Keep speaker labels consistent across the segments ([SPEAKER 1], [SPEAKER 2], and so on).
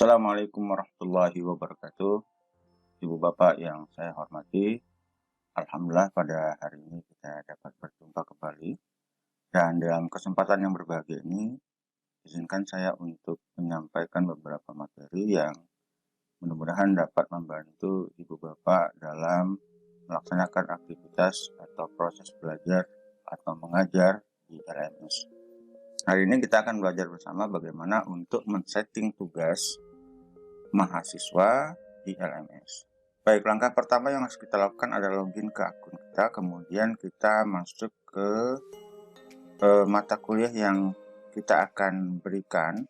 [SPEAKER 1] Assalamualaikum warahmatullahi wabarakatuh. Ibu Bapak yang saya hormati, Alhamdulillah pada hari ini kita dapat berjumpa kembali. Dan dalam kesempatan yang berbahagia ini, izinkan saya untuk menyampaikan beberapa materi yang mudah-mudahan dapat membantu Ibu Bapak dalam melaksanakan aktivitas atau proses belajar atau mengajar di LMS. Hari ini kita akan belajar bersama bagaimana untuk men-setting tugas mahasiswa di LMS. Baik, langkah pertama yang harus kita lakukan adalah login ke akun kita, kemudian kita masuk ke mata kuliah yang kita akan berikan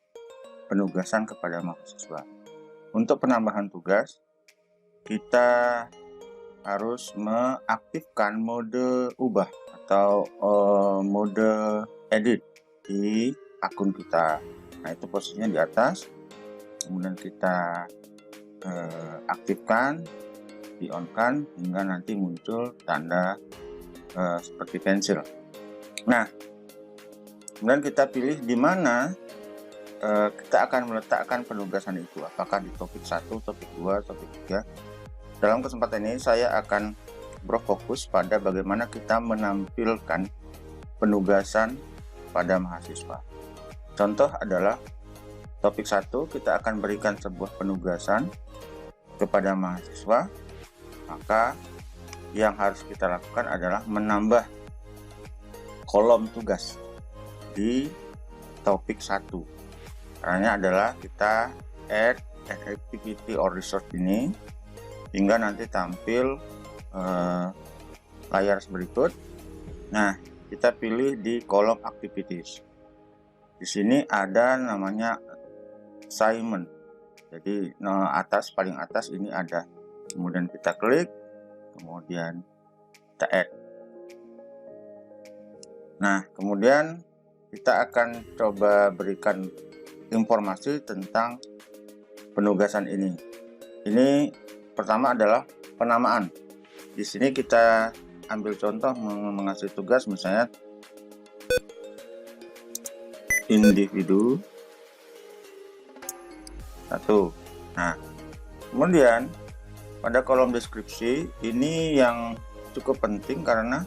[SPEAKER 1] penugasan kepada mahasiswa. Untuk penambahan tugas, kita harus mengaktifkan mode ubah atau mode edit di akun kita. Nah, itu posisinya di atas. Kemudian kita aktifkan, di-on-kan hingga nanti muncul tanda seperti pensil. Nah, kemudian kita pilih di mana kita akan meletakkan penugasan itu, apakah di topik 1, topik 2, topik 3. Dalam kesempatan ini saya akan berfokus pada bagaimana kita menampilkan penugasan pada mahasiswa. Contoh adalah topik 1, kita akan berikan sebuah penugasan kepada mahasiswa. Maka yang harus kita lakukan adalah menambah kolom tugas di topik 1. Caranya adalah kita add an activity or resource ini hingga nanti tampil layar berikut. Nah, kita pilih di kolom activities. Di sini ada namanya assignment. Jadi paling atas ini ada. Kemudian kita klik, kemudian kita add. Nah, kemudian kita akan coba berikan informasi tentang penugasan ini. Ini pertama adalah penamaan. Di sini kita ambil contoh mengasih tugas, misalnya individu 1. Nah, kemudian pada kolom deskripsi ini yang cukup penting karena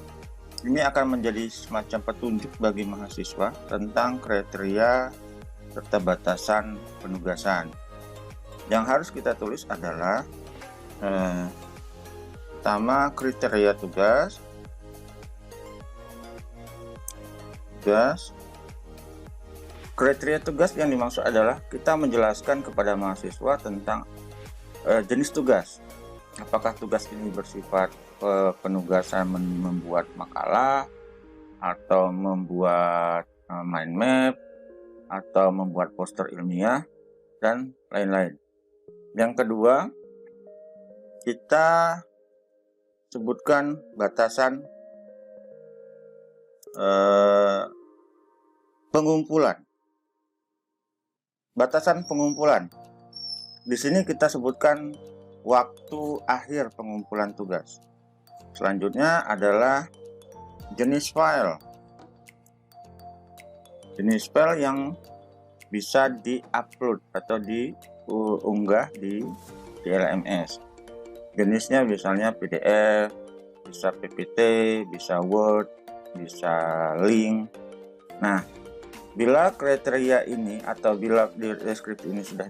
[SPEAKER 1] ini akan menjadi semacam petunjuk bagi mahasiswa tentang kriteria serta batasan penugasan. Yang harus kita tulis adalah pertama, kriteria tugas. Kriteria tugas yang dimaksud adalah kita menjelaskan kepada mahasiswa tentang jenis tugas. Apakah tugas ini bersifat penugasan membuat makalah, atau membuat mind map, atau membuat poster ilmiah, dan lain-lain. Yang kedua, kita sebutkan batasan pengumpulan. Batasan pengumpulan. Di sini kita sebutkan waktu akhir pengumpulan tugas. Selanjutnya adalah jenis file. Jenis file yang bisa di-upload atau diunggah di LMS. Jenisnya misalnya PDF, bisa PPT, bisa Word, bisa link. Nah, bila kriteria ini atau bila di deskripsi ini sudah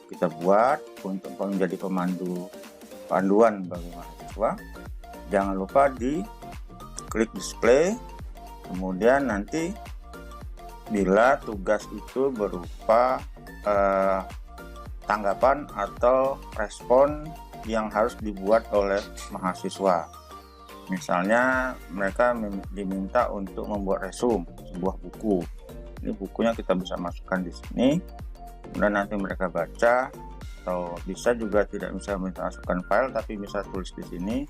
[SPEAKER 1] kita buat untuk menjadi panduan bagi mahasiswa, jangan lupa di klik display. Kemudian nanti bila tugas itu berupa tanggapan atau respon yang harus dibuat oleh mahasiswa. Misalnya mereka diminta untuk membuat resume sebuah buku. Ini bukunya kita bisa masukkan di sini. Kemudian nanti mereka baca, atau bisa juga tidak bisa masukkan file, tapi bisa tulis di sini.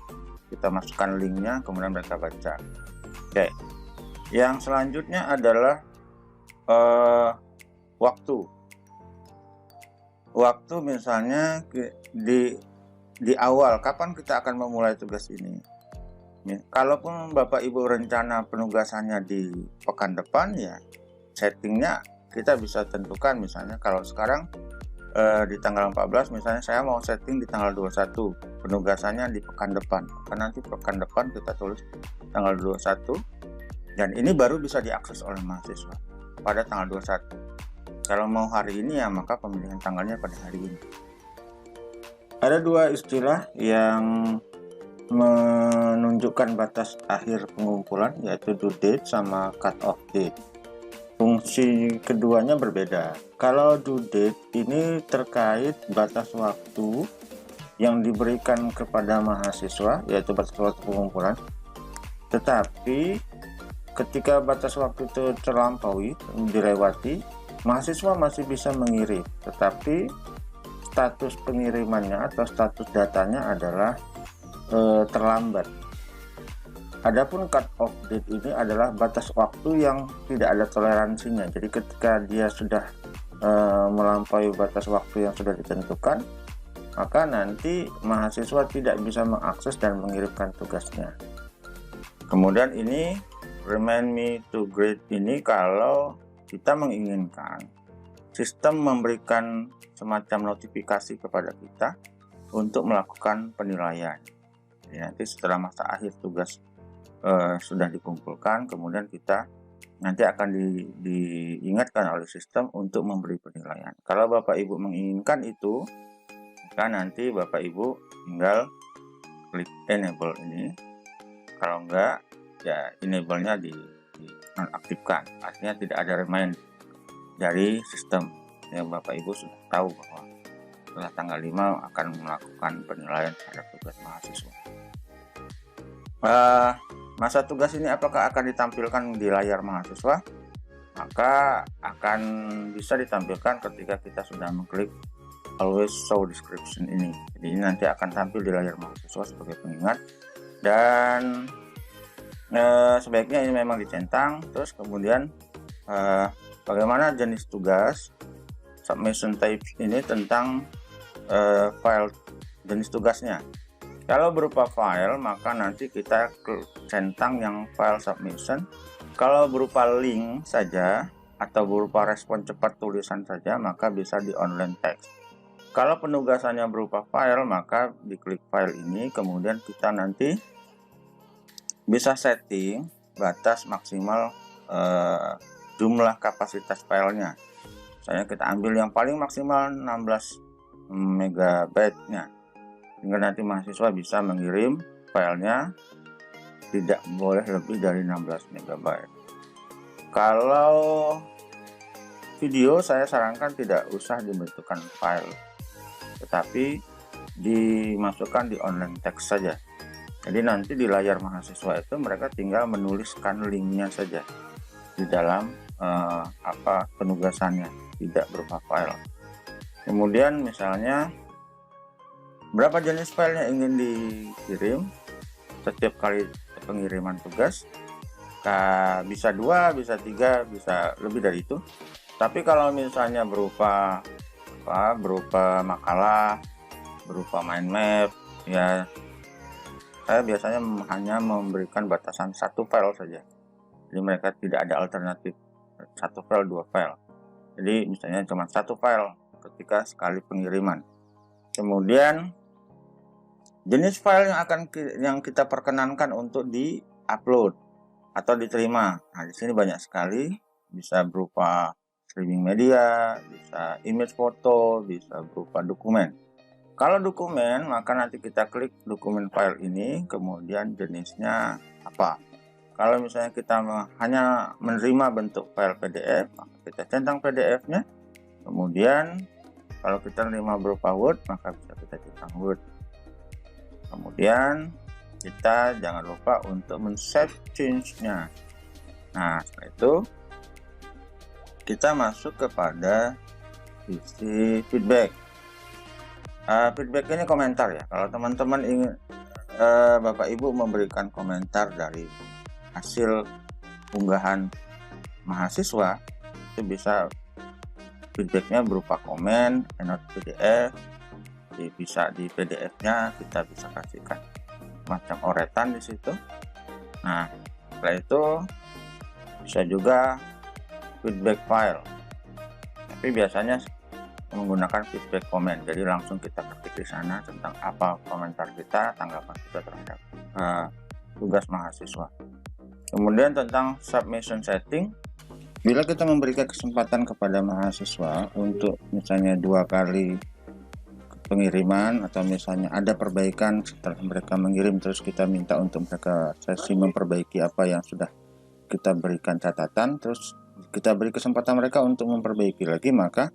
[SPEAKER 1] Kita masukkan linknya, kemudian mereka baca. Oke. Yang selanjutnya adalah waktu. Waktu misalnya di awal, kapan kita akan memulai tugas ini? Kalaupun Bapak Ibu rencana penugasannya di pekan depan, ya settingnya kita bisa tentukan. Misalnya kalau sekarang di tanggal 14, misalnya saya mau setting di tanggal 21, penugasannya di pekan depan, karena nanti pekan depan kita tulis tanggal 21, dan ini baru bisa diakses oleh mahasiswa pada tanggal 21. Kalau mau hari ini ya maka pemilihan tanggalnya pada hari ini. Ada dua istilah yang menunjukkan batas akhir pengumpulan, yaitu due date sama cut off date. Fungsi keduanya berbeda. Kalau due date ini terkait batas waktu yang diberikan kepada mahasiswa, yaitu batas waktu pengumpulan. Tetapi ketika batas waktu itu terlampaui, dilewati, mahasiswa masih bisa mengirim, tetapi status pengirimannya atau status datanya adalah terlambat. Adapun cut off date ini adalah batas waktu yang tidak ada toleransinya. Jadi ketika dia sudah melampaui batas waktu yang sudah ditentukan, maka nanti mahasiswa tidak bisa mengakses dan mengirimkan tugasnya. Kemudian ini remind me to grade ini kalau kita menginginkan sistem memberikan semacam notifikasi kepada kita untuk melakukan penilaian. Jadi nanti setelah masa akhir tugas sudah dikumpulkan, kemudian kita nanti akan diingatkan oleh sistem untuk memberi penilaian. Kalau Bapak Ibu menginginkan itu, maka nanti Bapak Ibu tinggal klik enable ini. Kalau enggak, ya enable-nya dinonaktifkan. Artinya tidak ada remind dari sistem. Ya, Bapak Ibu sudah tahu bahwa setelah tanggal 5 akan melakukan penilaian terhadap tugas mahasiswa. Masa tugas ini apakah akan ditampilkan di layar mahasiswa? Maka akan bisa ditampilkan ketika kita sudah mengklik always show description ini. Jadi ini nanti akan tampil di layar mahasiswa sebagai pengingat, dan sebaiknya ini memang dicentang. Terus kemudian bagaimana jenis tugas, submission type ini tentang file jenis tugasnya. Kalau berupa file, maka nanti kita centang yang file submission. Kalau berupa link saja atau berupa respon cepat tulisan saja, maka bisa di online text. Kalau penugasannya berupa file, maka diklik file ini, kemudian kita nanti bisa setting batas maksimal jumlah kapasitas filenya. Misalnya kita ambil yang paling maksimal 16 MB-nya. Sehingga nanti mahasiswa bisa mengirim filenya tidak boleh lebih dari 16 MB. Kalau video, saya sarankan tidak usah dibentukkan file, tetapi dimasukkan di online text saja. Jadi nanti di layar mahasiswa itu mereka tinggal menuliskan linknya saja di dalam penugasannya, tidak berupa file. Kemudian misalnya berapa jenis file yang ingin dikirim setiap kali pengiriman tugas, bisa 2, bisa 3, bisa lebih dari itu. Tapi kalau misalnya berupa makalah, berupa mind map, ya saya biasanya hanya memberikan batasan 1 file saja. Jadi mereka tidak ada alternatif 1 file, 2 file. Jadi misalnya cuma 1 file ketika sekali pengiriman. Kemudian jenis file yang kita perkenankan untuk di-upload atau diterima. Nah, di sini banyak sekali, bisa berupa streaming media, bisa image foto, bisa berupa dokumen. Kalau dokumen, maka nanti kita klik dokumen file ini, kemudian jenisnya apa. Kalau misalnya kita hanya menerima bentuk file PDF, maka kita centang PDF-nya. Kemudian kalau kita menerima berupa Word, maka bisa kita centang Word. Kemudian kita jangan lupa untuk men-save change-nya. Nah, setelah itu kita masuk kepada sisi feedback. Feedback ini komentar ya. Kalau teman-teman ingin Bapak Ibu memberikan komentar dari hasil unggahan mahasiswa, itu bisa feedbacknya berupa komen, note PDF, bisa di PDF-nya kita bisa kasihkan macam oretan di situ. Nah, setelah itu bisa juga feedback file. Tapi biasanya menggunakan feedback komen. Jadi langsung kita ketik di sana tentang apa komentar kita, tanggapan kita terhadap tugas mahasiswa. Kemudian tentang submission setting, bila kita memberikan kesempatan kepada mahasiswa untuk misalnya 2 kali pengiriman, atau misalnya ada perbaikan setelah mereka mengirim, terus kita minta untuk mereka sesi memperbaiki apa yang sudah kita berikan catatan, terus kita beri kesempatan mereka untuk memperbaiki lagi, maka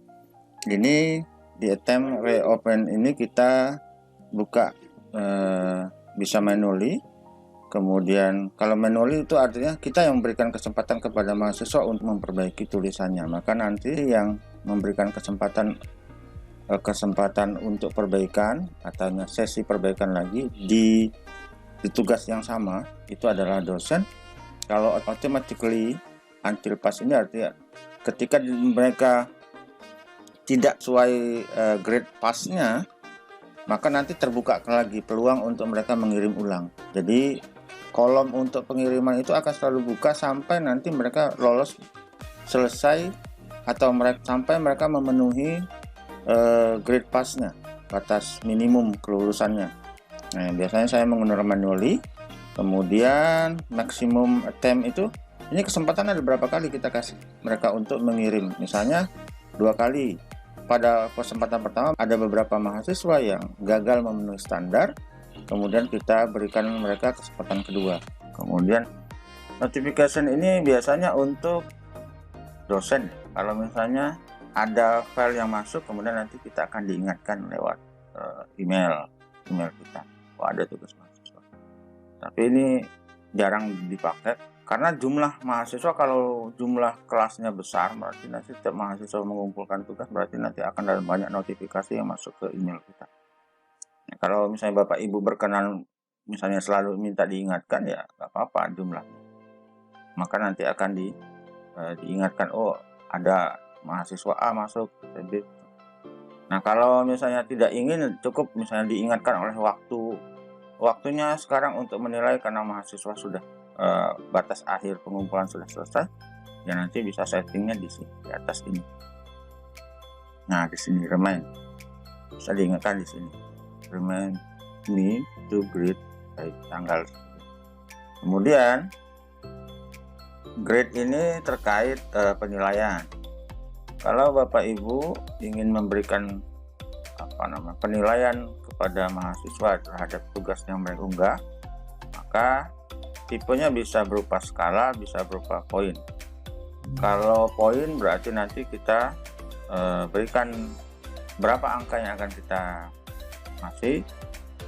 [SPEAKER 1] ini di attempt reopen ini kita buka bisa manually. Kemudian kalau manually itu artinya kita yang memberikan kesempatan kepada mahasiswa untuk memperbaiki tulisannya, maka nanti yang memberikan kesempatan untuk perbaikan atau sesi perbaikan lagi di tugas yang sama itu adalah dosen. Kalau automatically until pass ini artinya ketika mereka tidak sesuai grade passnya, maka nanti terbuka lagi peluang untuk mereka mengirim ulang. Jadi kolom untuk pengiriman itu akan selalu buka sampai nanti mereka lolos selesai, atau sampai mereka memenuhi grade passnya, batas minimum kelulusannya. Nah, biasanya saya menggunakan manually. Kemudian maksimum attempt itu, ini kesempatan ada berapa kali kita kasih mereka untuk mengirim. Misalnya 2 kali. Pada kesempatan pertama ada beberapa mahasiswa yang gagal memenuhi standar, kemudian kita berikan mereka kesempatan kedua. Kemudian notification ini biasanya untuk dosen. Kalau misalnya ada file yang masuk, kemudian nanti kita akan diingatkan lewat email kita, ada tugas mahasiswa. Tapi ini jarang dipakai karena jumlah mahasiswa, kalau jumlah kelasnya besar berarti nanti setiap mahasiswa mengumpulkan tugas, berarti nanti akan ada banyak notifikasi yang masuk ke email kita. Nah, kalau misalnya Bapak Ibu berkenan misalnya selalu minta diingatkan, ya nggak apa-apa jumlahnya, maka nanti akan diingatkan, oh ada mahasiswa A masuk B. Nah, kalau misalnya tidak ingin, cukup misalnya diingatkan oleh waktunya sekarang untuk menilai karena mahasiswa sudah batas akhir pengumpulan sudah selesai, ya nanti bisa settingnya di sini, di atas ini. Nah, di sini remind, bisa diingatkan di sini, remind me to grade by tanggal. Kemudian grade ini terkait penilaian. Kalau Bapak Ibu ingin memberikan penilaian kepada mahasiswa terhadap tugas yang mereka unggah, maka tipenya bisa berupa skala, bisa berupa poin. Kalau poin berarti nanti kita berikan berapa angka yang akan kita kasih,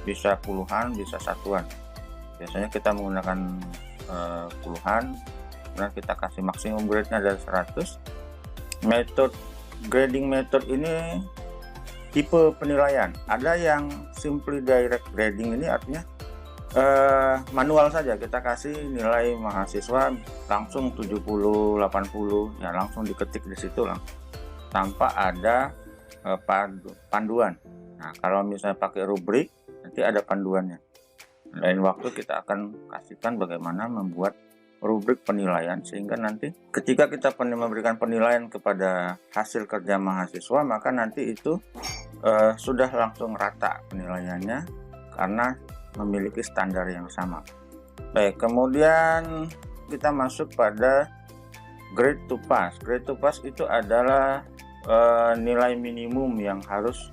[SPEAKER 1] bisa puluhan, bisa satuan. Biasanya kita menggunakan puluhan, kemudian kita kasih maksimum grade-nya dari 100. Grading method ini tipe penilaian. Ada yang simply direct grading, ini artinya manual saja, kita kasih nilai mahasiswa langsung 70, 80, ya langsung diketik di situ langsung, tanpa ada panduan. Nah, kalau misalnya pakai rubrik, nanti ada panduannya. Lain waktu kita akan kasihkan bagaimana membuat rubrik penilaian, sehingga nanti ketika kita memberikan penilaian kepada hasil kerja mahasiswa, maka nanti itu sudah langsung rata penilaiannya karena memiliki standar yang sama. Baik, kemudian kita masuk pada grade to pass. Grade to pass itu adalah nilai minimum yang harus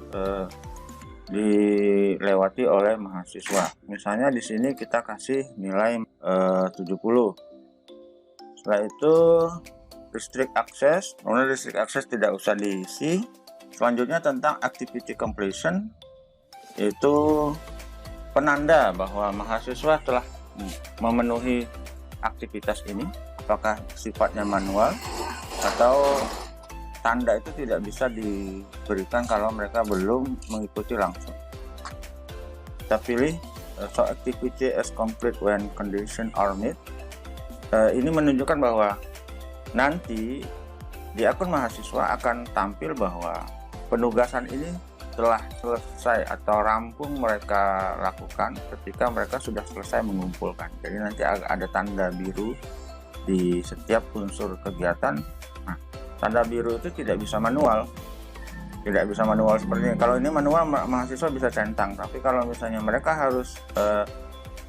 [SPEAKER 1] dilewati oleh mahasiswa. Misalnya di sini kita kasih nilai 70. Setelah itu restrict access. Kemudian restrict access tidak usah diisi. Selanjutnya tentang activity completion, itu penanda bahwa mahasiswa telah memenuhi aktivitas ini, apakah sifatnya manual atau tanda itu tidak bisa diberikan kalau mereka belum mengikuti langsung. Kita pilih show activity as complete when conditions are met. Ini menunjukkan bahwa nanti di akun mahasiswa akan tampil bahwa penugasan ini telah selesai atau rampung mereka lakukan ketika mereka sudah selesai mengumpulkan. Jadi nanti ada tanda biru di setiap unsur kegiatan. Nah, tanda biru itu tidak bisa manual. tidak bisa manual seperti ini. Kalau ini manual, mahasiswa bisa centang, tapi kalau misalnya mereka harus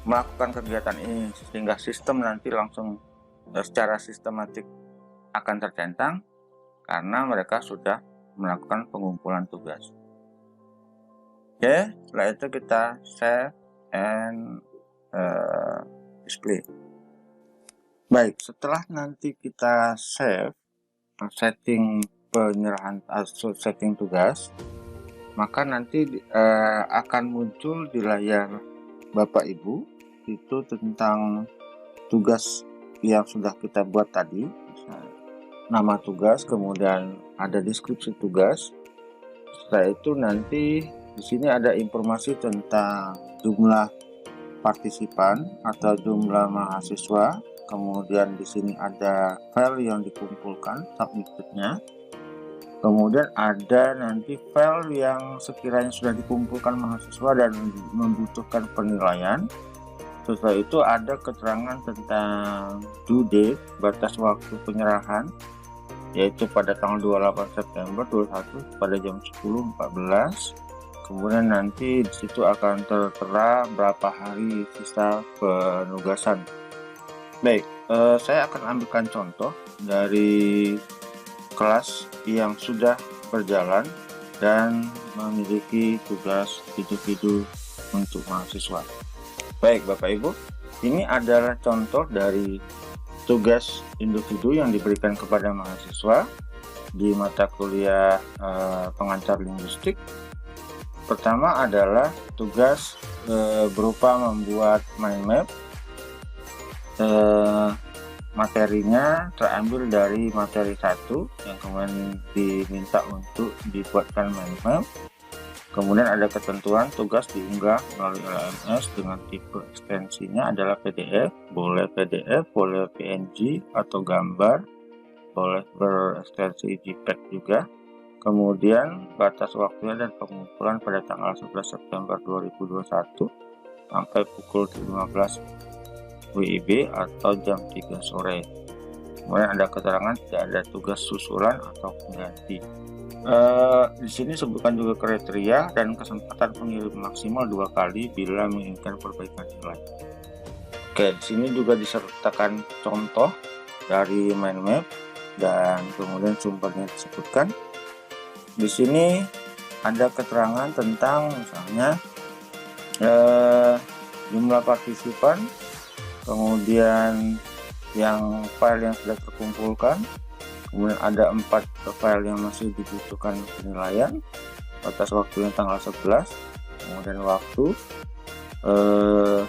[SPEAKER 1] melakukan kegiatan ini sehingga sistem nanti langsung secara sistematik akan tercentang karena mereka sudah melakukan pengumpulan tugas. Oke, setelah itu kita save and display. Baik, setelah nanti kita save setting penyerahan atau setting tugas, maka nanti akan muncul di layar Bapak Ibu itu tentang tugas yang sudah kita buat tadi, misalnya nama tugas, kemudian ada deskripsi tugas. Setelah itu nanti di sini ada informasi tentang jumlah partisipan atau jumlah mahasiswa. Kemudian di sini ada file yang dikumpulkan, submitted-nya. Kemudian ada nanti file yang sekiranya sudah dikumpulkan mahasiswa dan membutuhkan penilaian. Setelah itu ada keterangan tentang due date, batas waktu penyerahan, yaitu pada tanggal 28 September 2021 pada jam 10.14. Kemudian nanti di situ akan tertera berapa hari sisa penugasan. Baik, saya akan ambilkan contoh dari kelas yang sudah berjalan dan memiliki tugas individu untuk mahasiswa. Baik Bapak Ibu, ini adalah contoh dari tugas individu yang diberikan kepada mahasiswa di mata kuliah pengantar linguistik. Pertama adalah tugas berupa membuat mind map. Materinya terambil dari materi 1 yang kemudian diminta untuk dibuatkan mind map. Kemudian ada ketentuan tugas diunggah melalui LMS dengan tipe ekstensinya adalah PDF, boleh PDF, boleh PNG atau gambar, boleh berekstensi JPEG juga. Kemudian batas waktunya dan pengumpulan pada tanggal 11 September 2021 sampai pukul 15 WIB atau jam 3 sore. Kemudian ada keterangan tidak ada tugas susulan atau pengganti. Di sini sebutkan juga kriteria dan kesempatan pengirim maksimal 2 kali bila menginginkan perbaikan nilai. Oke, di sini juga disertakan contoh dari mind map dan kemudian sumbernya disebutkan. Di sini ada keterangan tentang misalnya jumlah partisipan, kemudian yang file yang sudah terkumpulkan, kemudian ada 4 file yang masih dibutuhkan penilaian, batas waktunya tanggal 11, kemudian waktu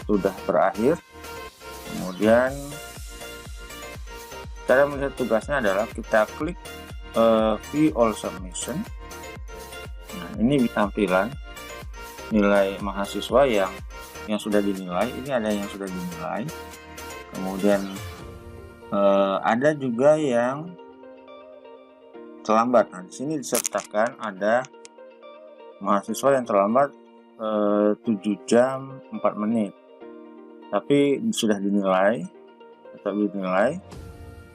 [SPEAKER 1] sudah berakhir. Kemudian cara melihat tugasnya adalah kita klik view all submission. Nah, ini tampilan nilai mahasiswa yang sudah dinilai. Ini ada yang sudah dinilai, kemudian ada juga yang terlambat. Nah, di sini disertakan ada mahasiswa yang terlambat 7 jam 4 menit, tapi sudah dinilai, tetap dinilai.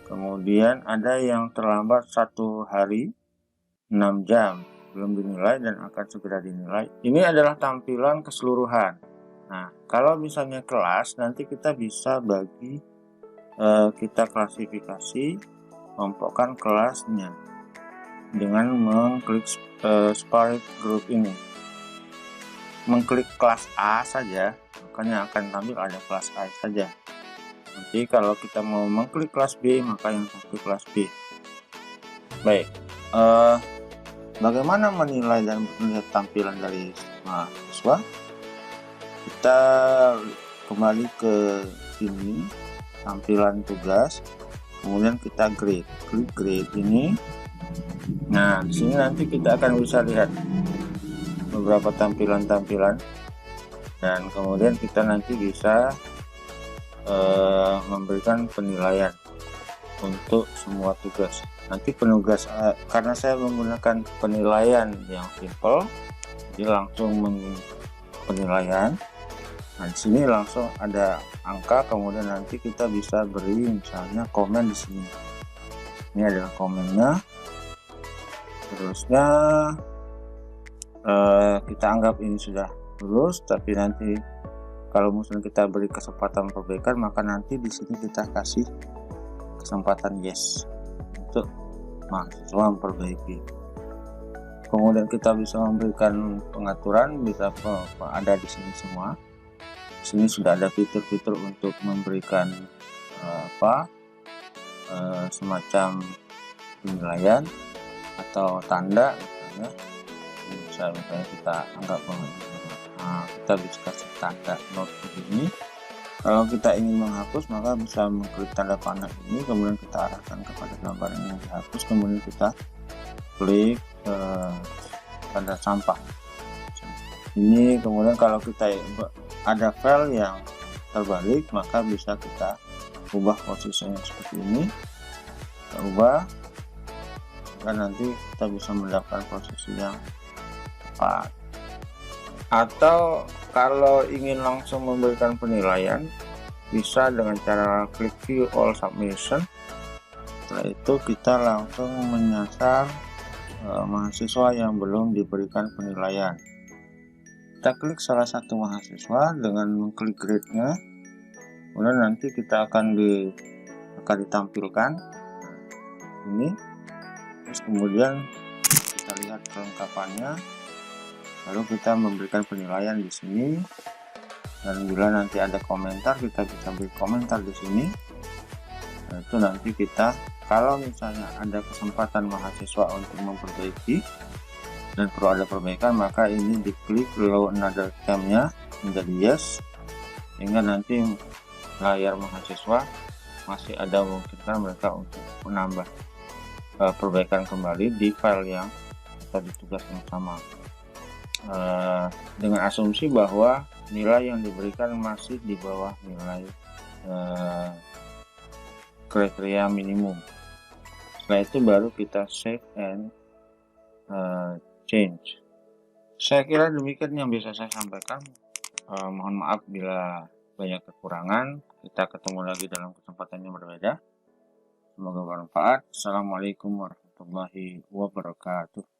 [SPEAKER 1] Kemudian ada yang terlambat 1 hari 6 jam, belum dinilai dan akan segera dinilai. Ini adalah tampilan keseluruhan. Nah, kalau misalnya kelas, nanti kita bisa bagi, kita klasifikasi, kelompokkan kelasnya dengan mengklik separate group ini. Mengklik kelas A saja, makanya akan tampil ada kelas A saja. Nanti kalau kita mau mengklik kelas B, maka yang tampil kelas B. Baik, bagaimana menilai dan melihat tampilan dari mahasiswa? Kita kembali ke sini, tampilan tugas, kemudian kita grade, klik grade ini. Nah, di sini nanti kita akan bisa lihat beberapa tampilan-tampilan dan kemudian kita nanti bisa memberikan penilaian untuk semua tugas. Nanti penugas, karena saya menggunakan penilaian yang simple, jadi langsung penilaian. Nah, di sini langsung ada angka, kemudian nanti kita bisa beri misalnya komen di sini. Ini adalah komennya. Terusnya kita anggap ini sudah lulus, tapi nanti kalau misalnya kita beri kesempatan perbaikan, maka nanti di sini kita kasih kesempatan yes untuk mahasiswa memperbaiki. Kemudian kita bisa memberikan pengaturan, bisa ada di sini semua. Di sini sudah ada fitur-fitur untuk memberikan semacam penilaian atau tanda, misalnya kita anggap kita bisa kasih tanda note begini. Kalau kita ingin menghapus, maka bisa mengklik tanda panah ini, kemudian kita arahkan kepada gambar yang dihapus, kemudian kita klik tanda sampah ini. Kemudian kalau kita ada file yang terbalik, maka bisa kita ubah posisinya seperti ini, kita ubah, dan nanti kita bisa mendapatkan posisi yang tepat. Atau kalau ingin langsung memberikan penilaian, bisa dengan cara klik view all submission. Setelah itu kita langsung menyasar mahasiswa yang belum diberikan penilaian. Kita klik salah satu mahasiswa dengan mengklik grade-nya, kemudian nanti kita akan ditampilkan ini, terus kemudian kita lihat kelengkapannya, lalu kita memberikan penilaian di sini, dan bila nanti ada komentar, kita bisa beri komentar di sini. Nah, itu nanti kita, kalau misalnya ada kesempatan mahasiswa untuk memperbaiki dan perlu ada perbaikan, maka ini diklik load another time-nya menjadi yes, sehingga nanti layar mahasiswa masih ada memungkinkan mereka untuk menambah perbaikan kembali di file yang atau di tugas yang sama, dengan asumsi bahwa nilai yang diberikan masih di bawah nilai kriteria minimum. Setelah itu baru kita save and change. Saya kira demikian yang bisa saya sampaikan. Mohon maaf bila banyak kekurangan. Kita ketemu lagi dalam kesempatan yang berbeda. Semoga bermanfaat. Assalamualaikum warahmatullahi wabarakatuh.